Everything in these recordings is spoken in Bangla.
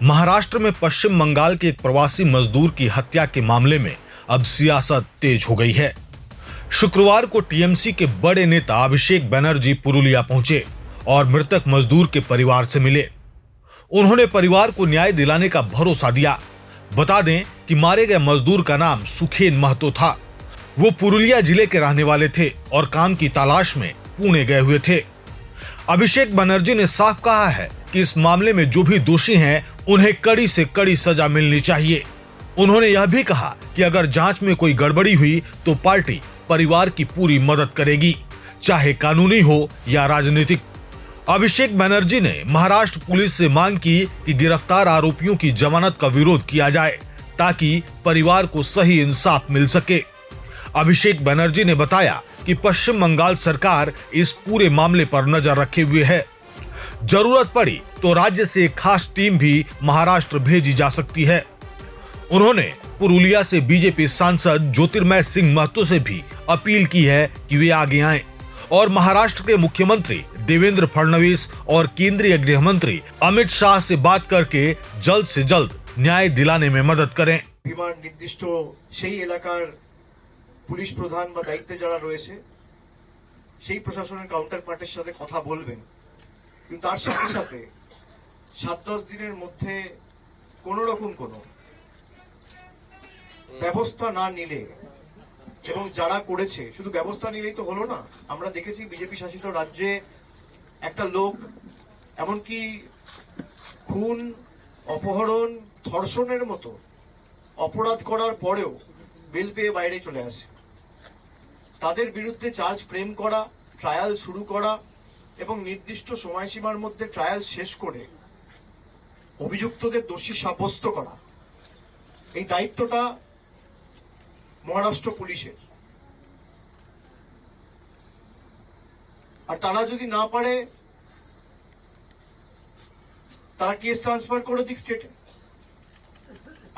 महाराष्ट्र में पश्चिम बंगाल के एक प्रवासी मजदूर की हत्या के मामले में अब सियासत तेज हो गई है। शुक्रवार को टीएमसी के बड़े नेता अभिषेक बनर्जी पुरुलिया पहुंचे और मृतक मजदूर के परिवार से मिले। उन्होंने परिवार को न्याय दिलाने का भरोसा दिया। बता दें कि मारे गए मजदूर का नाम सुखेन महतो था। वो पुरुलिया जिले के रहने वाले थे और काम की तलाश में पुणे गए हुए थे। अभिषेक बनर्जी ने साफ कहा है कि इस मामले में जो भी दोषी हैं, उन्हें कड़ी से कड़ी सजा मिलनी चाहिए। उन्होंने यह भी कहा कि अगर जांच में कोई गड़बड़ी हुई तो पार्टी परिवार की पूरी मदद करेगी, चाहे कानूनी हो या राजनीतिक। अभिषेक बनर्जी ने महाराष्ट्र पुलिस से मांग की कि गिरफ्तार आरोपियों की जमानत का विरोध किया जाए ताकि परिवार को सही इंसाफ मिल सके। अभिषेक बनर्जी ने बताया कि पश्चिम बंगाल सरकार इस पूरे मामले पर नजर रखे हुए है। जरूरत पड़ी तो राज्य से एक खास टीम भी महाराष्ट्र भेजी जा सकती है। उन्होंने पुरुलिया से बीजेपी सांसद ज्योतिर्मय सिंह महतो से भी अपील की है कि वे आगे आएं और महाराष्ट्र के मुख्यमंत्री देवेंद्र फडणवीस और केंद्रीय गृह मंत्री अमित शाह से बात करके जल्द से जल्द न्याय दिलाने में मदद करें। निर्दिष्ट সেই এলাকার পুলিশ প্রধান বা দায়িত্বে যারা রয়েছে সেই প্রশাসনের কাউন্টার পার্টির সাথে কথা বলবেন, কিন্তু তার সাথে সাথে 7-10 দিনের মধ্যে কোন রকম কোনো ব্যবস্থা না নিলে এবং যারা করেছে শুধু ব্যবস্থা নিলেই তো হলো না। আমরা দেখেছি বিজেপি শাসিত রাজ্যে একটা লোক এমনকি খুন, অপহরণ, ধর্ষণের মতো অপরাধ করার পরেও বেল পেয়ে বাইরে চলে আসে। তাদের বিরুদ্ধে চার্জ ফ্রেম করা, ট্রায়াল শুরু করা এবং নির্দিষ্ট সময়সীমার মধ্যে ট্রায়াল শেষ করে অভিযুক্তদের দোষী সাব্যস্ত করা, এই দায়িত্বটা মহারাষ্ট্র পুলিশের। আর তারা যদি না পারে তারা কেস ট্রান্সফার করে দিক স্টেটে।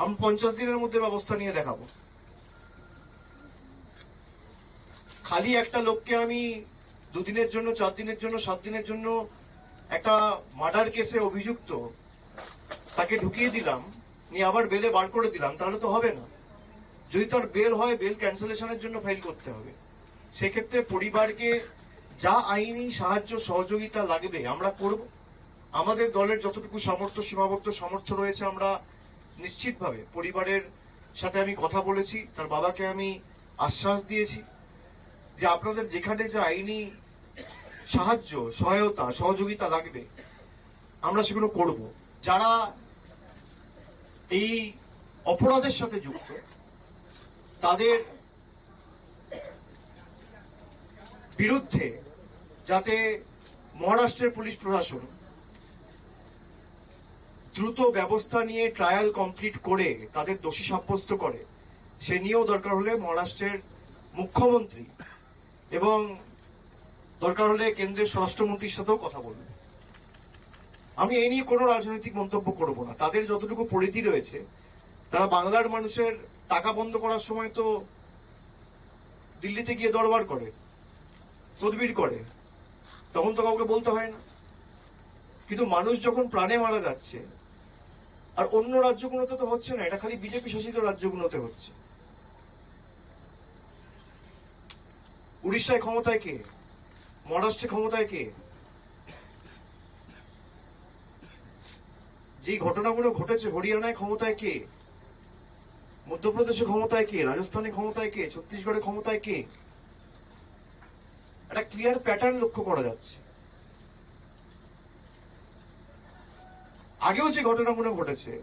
আমি 50 দিনের মধ্যে ব্যবস্থা নিয়ে দেখাবো। খালি একটা লোককে আমি 2 দিনের জন্য, 4 দিনের জন্য, 7 দিনের জন্য একটা মার্ডার কেসে অভিযুক্ত তাকে ঢুকিয়ে দিলাম, নিয়ে আবার বেলে বার করে দিলাম, তাহলে তো হবে না। যদি তার বেল হয়, বেল ক্যান্সেলেশনের জন্য ফাইল করতে হবে। সেক্ষেত্রে পরিবারকে যা আইনি সাহায্য সহযোগিতা লাগবে আমরা করব। আমাদের দলের যতটুকু সামর্থ্য, সীমাবদ্ধ সামর্থ্য রয়েছে, আমরা নিশ্চিতভাবে পরিবারের সাথে আমি কথা বলেছি, তার বাবাকে আমি আশ্বাস দিয়েছি যে আপনাদের যেখানে যে আইনি সাহায্য, সহায়তা, সহযোগিতা লাগবে আমরা সেগুলো করব। যারা এই অপরাধের সাথে যুক্ত তাদের বিরুদ্ধে যাতে মহারাষ্ট্রের পুলিশ প্রশাসন দ্রুত ব্যবস্থা নিয়ে ট্রায়াল কমপ্লিট করে তাদের দোষী সাব্যস্ত করে, সে নিয়েও দরকার হলে মহারাষ্ট্রের মুখ্যমন্ত্রী এবং দরকার হলে কেন্দ্রের স্বরাষ্ট্রমন্ত্রীর সাথেও কথা বলবে। আমি এই নিয়ে কোনো রাজনৈতিক মন্তব্য করব না। তাদের যতটুকু পরিধি রয়েছে, তারা বাংলার মানুষের টাকা বন্ধ করার সময় তো দিল্লিতে গিয়ে দরবার করে, তদবির করে, তখন তো কাউকে বলতে হয় না। কিন্তু মানুষ যখন প্রাণে মারা যাচ্ছে, আর অন্য রাজ্যগুলোতে তো হচ্ছে না, এটা খালি বিজেপি শাসিত রাজ্যগুলোতে হচ্ছে। উড়িষ্যায় ক্ষমতায় কে? মহারাষ্ট্রে ক্ষমতায় কে? যে ঘটনাগুলো ঘটেছে, হরিয়ানায় ক্ষমতায় কে? মধ্যপ্রদেশে ক্ষমতায় কে? রাজস্থানে ক্ষমতায় কে? ছত্তিশগড়ে ক্ষমতায় কে? একটা ক্লিয়ার প্যাটার্ন লক্ষ্য করা যাচ্ছে। আগেও যে ঘটনাগুলো ঘটেছে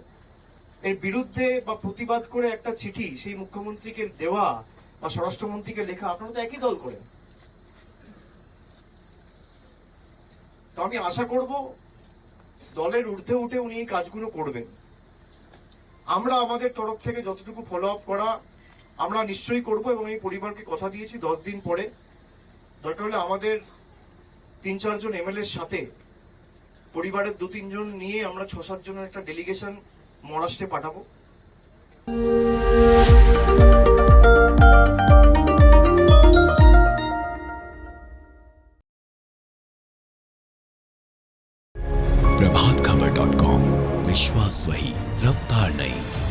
এর বিরুদ্ধে বা প্রতিবাদ করে একটা চিঠি সেই মুখ্যমন্ত্রীকে দেওয়া বা স্বরাষ্ট্রমন্ত্রীকে লেখা, আপনারা তো একই দল করেন। তো আমি আশা করব দলের ঊর্ধ্বে উঠে উনি এই কাজগুলো করবেন। আমরা আমাদের তরফ থেকে যতটুকু ফলো আপ করা আমরা নিশ্চয়ই করব এবং এই পরিবারকে কথা দিয়েছি 10 দিন পরে দরকার হলে আমাদের 3-4 জন এমএলএর সাথে পরিবারের 2-3 জন নিয়ে আমরা 6-7 জনের একটা ডেলিগেশন মহারাষ্ট্রে পাঠাবো। प्रभातखबर.com, विश्वास आवाज वही, रफ्तार नहीं।